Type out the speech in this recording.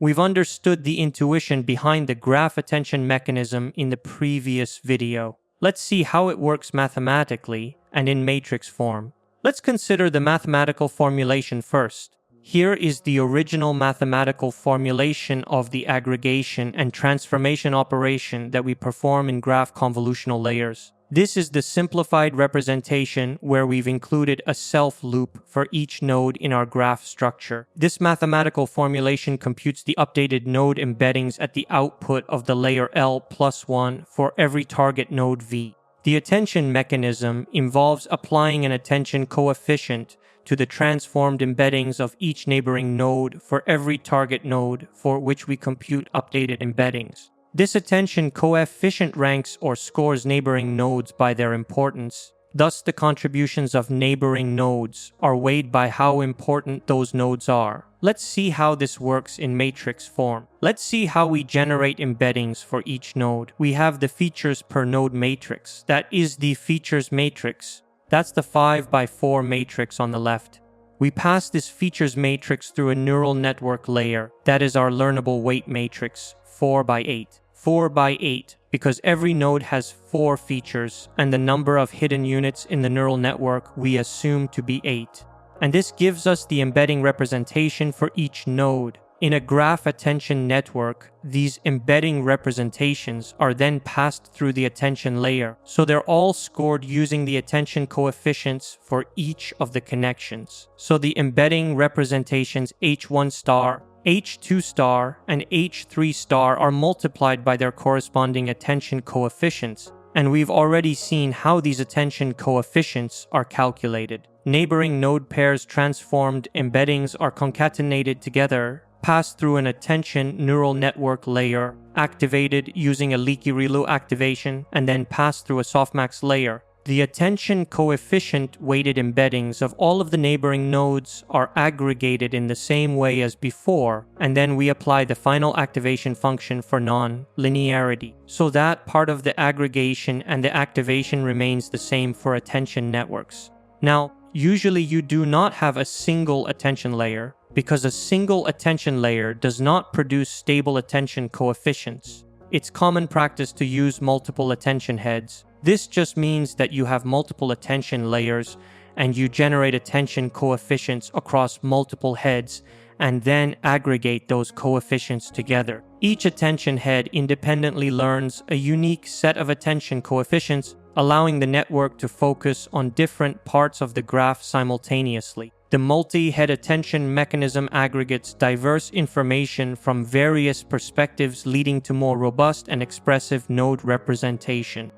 We've understood the intuition behind the graph attention mechanism in the previous video. Let's see how it works mathematically and in matrix form. Let's consider the mathematical formulation first. Here is the original mathematical formulation of the aggregation and transformation operation that we perform in graph convolutional layers. This is the simplified representation where we've included a self loop for each node in our graph structure. This mathematical formulation computes the updated node embeddings at the output of the layer L plus 1 for every target node V. The attention mechanism involves applying an attention coefficient to the transformed embeddings of each neighboring node for every target node for which we compute updated embeddings. This attention coefficient ranks or scores neighboring nodes by their importance. Thus, the contributions of neighboring nodes are weighed by how important those nodes are. Let's see how this works in matrix form. Let's see how we generate embeddings for each node. We have the features per node matrix. That is the features matrix. That's the 5x4 matrix on the left. We pass this features matrix through a neural network layer. That is our learnable weight matrix, 4x8. 4x8 because every node has 4 features and the number of hidden units in the neural network we assume to be 8. And this gives us the embedding representation for each node. In a graph attention network, these embedding representations are then passed through the attention layer, so they're all scored using the attention coefficients for each of the connections. So the embedding representations H1 star, H2 star, and H3 star are multiplied by their corresponding attention coefficients, and we've already seen how these attention coefficients are calculated. Neighboring node pairs transformed embeddings are concatenated together, passed through an attention neural network layer, activated using a leaky ReLU activation, and then passed through a softmax layer. The attention coefficient weighted embeddings of all of the neighboring nodes are aggregated in the same way as before, and then we apply the final activation function for non-linearity. So that part of the aggregation and the activation remains the same for attention networks. Now, usually you do not have a single attention layer, because a single attention layer does not produce stable attention coefficients. It's common practice to use multiple attention heads. This just means that you have multiple attention layers and you generate attention coefficients across multiple heads and then aggregate those coefficients together. Each attention head independently learns a unique set of attention coefficients, allowing the network to focus on different parts of the graph simultaneously. The multi-head attention mechanism aggregates diverse information from various perspectives, leading to more robust and expressive node representation.